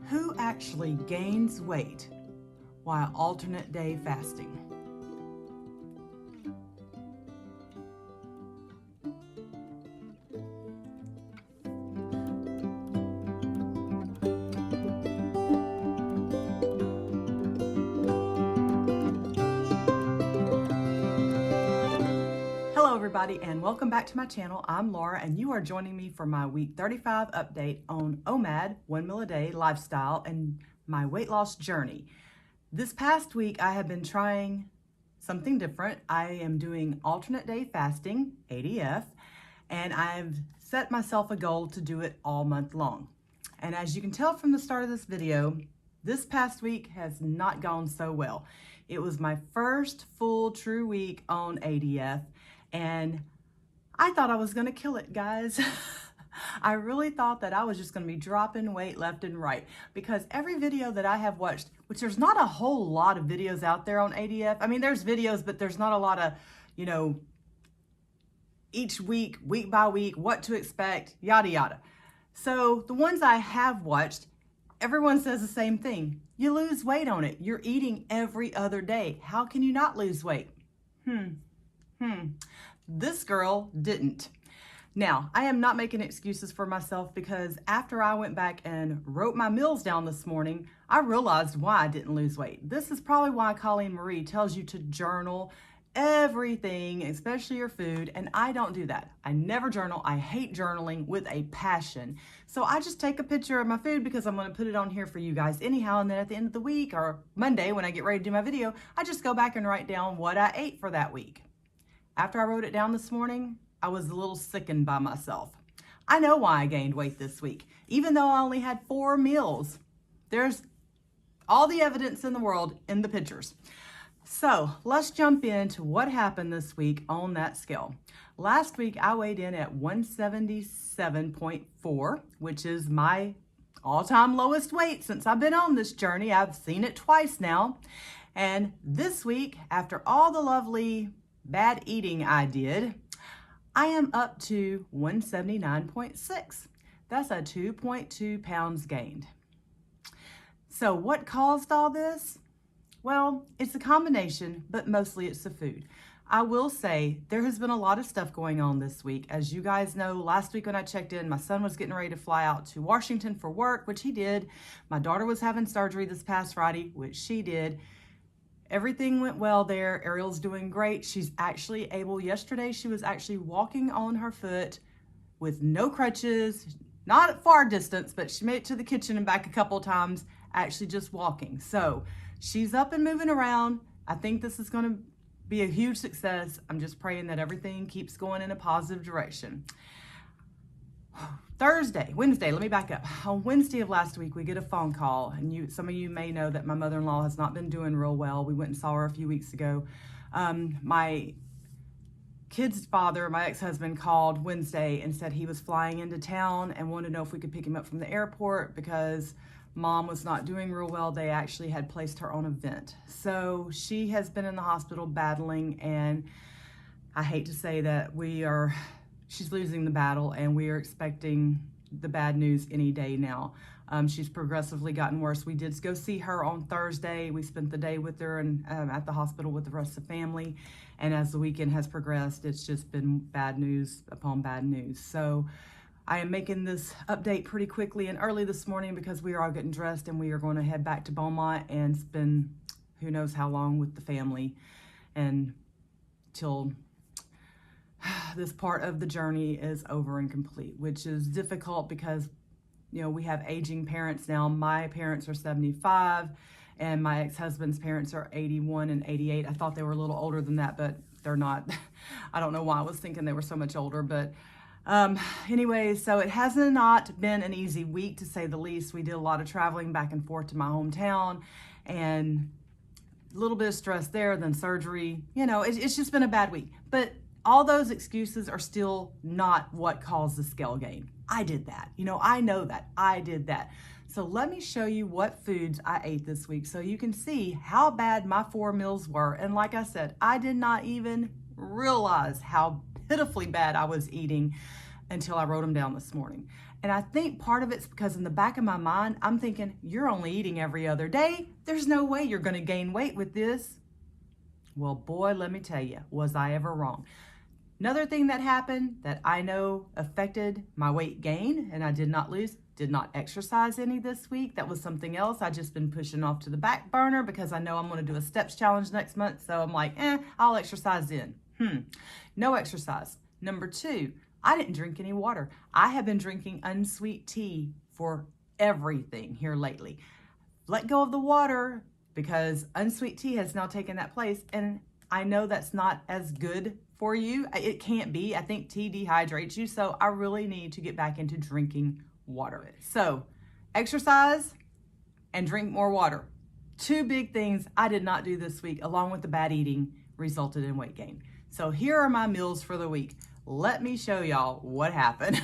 Who actually gains weight while alternate day fasting? Hello everybody and welcome back to my channel. I'm Laura and you are joining me for my week 35 update on OMAD, 1 meal a day lifestyle, and my weight loss journey. This past week I have been trying something different. I am doing alternate day fasting, ADF, and I've set myself a goal to do it all month long. And as you can tell from the start of this video, this past week has not gone so well. It was my first full true week on ADF, and I thought I was gonna kill it, guys. I really thought that I was just gonna be dropping weight left and right, because every video that I have watched, which there's not a whole lot of videos out there on ADF. I mean, there's videos, but there's not a lot of, you know, each week, week by week, what to expect, yada, yada. So the ones I have watched, everyone says the same thing. You lose weight on it. You're eating every other day. How can you not lose weight? This girl didn't. Now, I am not making excuses for myself, because after I went back and wrote my meals down this morning, I realized why I didn't lose weight. This is probably why Colleen Marie tells you to journal everything, especially your food, and I don't do that. I never journal. I hate journaling with a passion. So I just take a picture of my food because I'm going to put it on here for you guys anyhow, and then at the end of the week or Monday when I get ready to do my video, I just go back and write down what I ate for that week. After I wrote it down this morning, I was a little sickened by myself. I know why I gained weight this week, even though I only had 4 meals. There's all the evidence in the world in the pictures. So let's jump into what happened this week on that scale. Last week, I weighed in at 177.4, which is my all-time lowest weight since I've been on this journey. I've seen it twice now. And this week, after all the lovely bad eating I did, I am up to 179.6. That's a 2.2 pounds gained. So what caused all this? Well, it's a combination, but mostly it's the food. I will say there has been a lot of stuff going on this week. As you guys know, last week when I checked in, my son was getting ready to fly out to Washington for work, which he did. My daughter was having surgery this past Friday, which she did. Everything went well there. Ariel's doing great. She's actually able, yesterday she was actually walking on her foot with no crutches, not at far distance, but she made it to the kitchen and back a couple of times, actually just walking. So she's up and moving around. I think this is going to be a huge success. I'm just praying that everything keeps going in a positive direction. Wednesday, let me back up. On Wednesday of last week, we get a phone call, and some of you may know that my mother-in-law has not been doing real well. We went and saw her a few weeks ago. My kid's father, my ex-husband, called Wednesday and said he was flying into town and wanted to know if we could pick him up from the airport because Mom was not doing real well. They actually had placed her on a vent. So she has been in the hospital battling, and I hate to say that she's losing the battle, and we are expecting the bad news any day now. She's progressively gotten worse. We did go see her on Thursday. We spent the day with her and at the hospital with the rest of the family. And as the weekend has progressed, it's just been bad news upon bad news. So I am making this update pretty quickly and early this morning because we are all getting dressed and we are going to head back to Beaumont and spend who knows how long with the family until this part of the journey is over and complete, which is difficult because, you know, we have aging parents now. My parents are 75 and my ex-husband's parents are 81 and 88. I thought they were a little older than that, but they're not. I don't know why I was thinking they were so much older, but anyway, so it has not been an easy week, to say the least. We did a lot of traveling back and forth to my hometown, and a little bit of stress there, then surgery. You know, it's just been a bad week. But all those excuses are still not what caused the scale gain. I did that. You know, I know that. I did that. So let me show you what foods I ate this week so you can see how bad my 4 meals were. And like I said, I did not even realize how pitifully bad I was eating until I wrote them down this morning. And I think part of it's because in the back of my mind, I'm thinking, you're only eating every other day. There's no way you're going to gain weight with this. Well, boy, let me tell you, was I ever wrong. Another thing that happened that I know affected my weight gain and I did not lose, did not exercise any this week. That was something else I just been pushing off to the back burner because I know I'm going to do a steps challenge next month. So I'm like, I'll exercise then. No exercise. Number 2, I didn't drink any water. I have been drinking unsweet tea for everything here lately. Let go of the water because unsweet tea has now taken that place. And I know that's not as good for you. It can't be. I think tea dehydrates you. So I really need to get back into drinking water. So exercise and drink more water. 2 big things I did not do this week, along with the bad eating, resulted in weight gain. So here are my meals for the week. Let me show y'all what happened.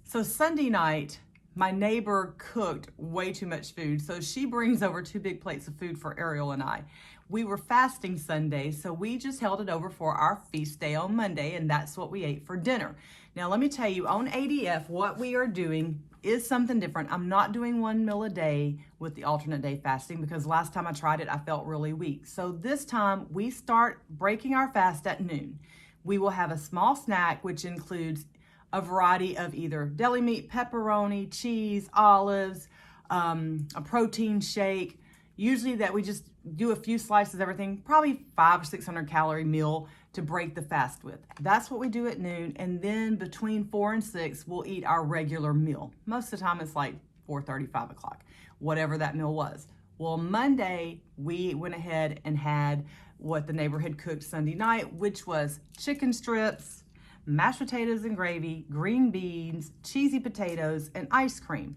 So Sunday night, my neighbor cooked way too much food. So she brings over 2 big plates of food for Ariel and I. We were fasting Sunday, so we just held it over for our feast day on Monday, and that's what we ate for dinner. Now, let me tell you, on ADF, what we are doing is something different. I'm not doing 1 meal a day with the alternate day fasting because last time I tried it, I felt really weak. So this time, we start breaking our fast at noon. We will have a small snack, which includes a variety of either deli meat, pepperoni, cheese, olives, a protein shake. Usually that we just do a few slices of everything, probably 500 or 600 calorie meal to break the fast with. That's what we do at noon. And then between 4 and 6, we'll eat our regular meal. Most of the time it's like 4:30, 5 o'clock, whatever that meal was. Well, Monday, we went ahead and had what the neighbor had cooked Sunday night, which was chicken strips, mashed potatoes and gravy, green beans, cheesy potatoes, and ice cream.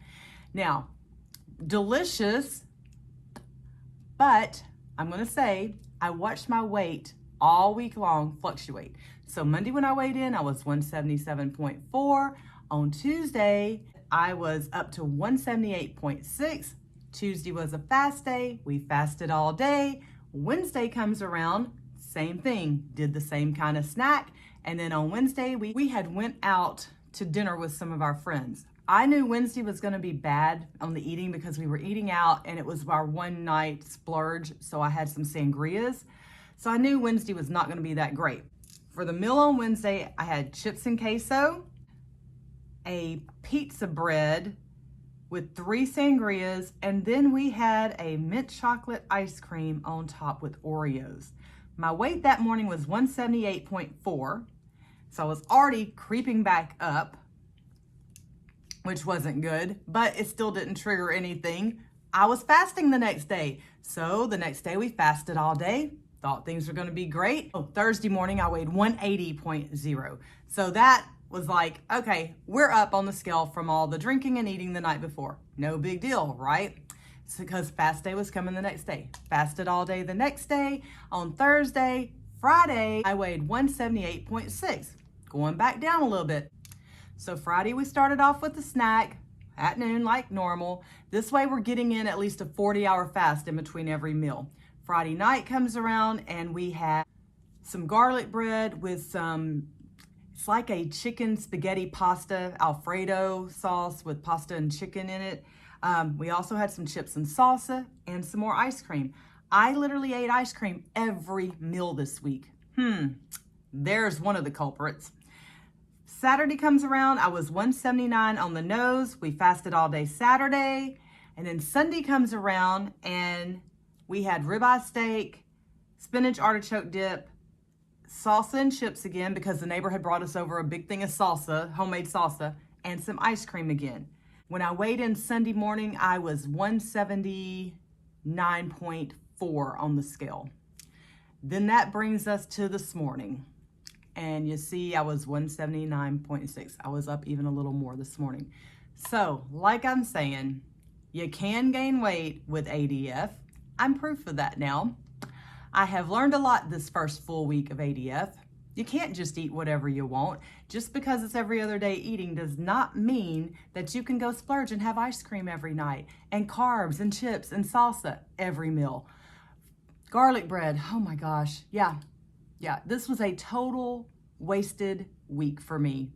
Now, delicious, but I'm going to say I watched my weight all week long fluctuate. So Monday when I weighed in, I was 177.4. On Tuesday, I was up to 178.6. Tuesday was a fast day. We fasted all day. Wednesday comes around, same thing, did the same kind of snack. And then on Wednesday, we had went out to dinner with some of our friends. I knew Wednesday was going to be bad on the eating because we were eating out and it was our one night splurge. So I had some sangrias. So I knew Wednesday was not going to be that great. For the meal on Wednesday, I had chips and queso, a pizza bread with 3 sangrias, and then we had a mint chocolate ice cream on top with Oreos. My weight that morning was 178.4, so I was already creeping back up, which wasn't good, but it still didn't trigger anything. I was fasting the next day, so the next day we fasted all day. Thought things were going to be great. Thursday morning, I weighed 180.0. So that was like, okay, we're up on the scale from all the drinking and eating the night before. No big deal, right? It's because fast day was coming the next day. Fasted all day the next day. On Thursday, Friday, I weighed 178.6, going back down a little bit. So Friday, we started off with a snack at noon like normal. This way, we're getting in at least a 40-hour fast in between every meal. Friday night comes around and we have some garlic bread with some, it's like a chicken spaghetti pasta Alfredo sauce with pasta and chicken in it. We also had some chips and salsa and some more ice cream. I literally ate ice cream every meal this week. There's one of the culprits. Saturday comes around, I was 179 on the nose. We fasted all day Saturday. And then Sunday comes around and we had ribeye steak, spinach artichoke dip, salsa and chips again because the neighbor had brought us over a big thing of salsa, homemade salsa, and some ice cream again. When I weighed in Sunday morning, I was 179.4 on the scale. Then that brings us to this morning. And you see, I was 179.6. I was up even a little more this morning. So, like I'm saying, you can gain weight with ADF. I'm proof of that now. I have learned a lot this first full week of ADF. You can't just eat whatever you want. Just because it's every other day eating does not mean that you can go splurge and have ice cream every night and carbs and chips and salsa every meal. Garlic bread, oh my gosh, yeah, this was a total wasted week for me.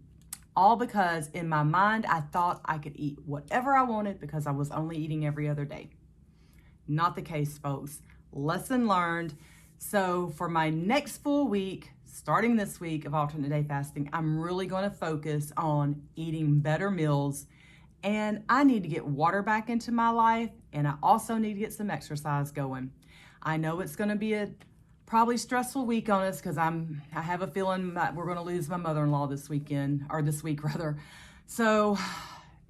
all because in my mind, I thought I could eat whatever I wanted because I was only eating every other day. Not the case, folks. Lesson learned. So for my next full week, starting this week of alternate day fasting, I'm really going to focus on eating better meals, and I need to get water back into my life, and I also need to get some exercise going. I know it's going to be a probably stressful week on us because I have a feeling that we're going to lose my mother-in-law this week rather. So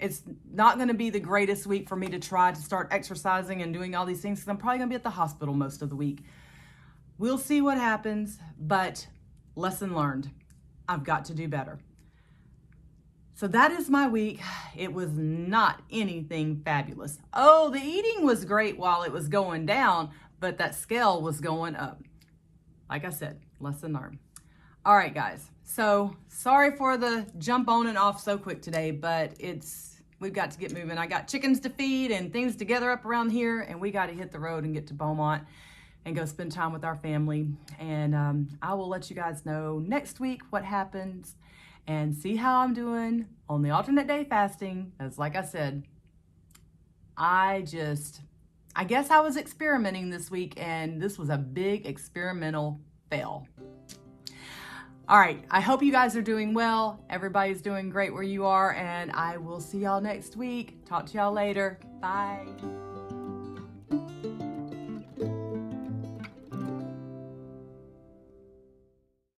it's not going to be the greatest week for me to try to start exercising and doing all these things because I'm probably going to be at the hospital most of the week. We'll see what happens, but lesson learned. I've got to do better. So that is my week. It was not anything fabulous. Oh, the eating was great while it was going down, but that scale was going up. Like I said, lesson learned. All right, guys. So sorry for the jump on and off so quick today, but we've got to get moving. I got chickens to feed and things to gather up around here, and we got to hit the road and get to Beaumont and go spend time with our family. And I will let you guys know next week what happens and see how I'm doing on the alternate day fasting. As like I said, I guess I was experimenting this week, and this was a big experimental fail. All right, I hope you guys are doing well. Everybody's doing great where you are, and I will see y'all next week. Talk to y'all later. Bye.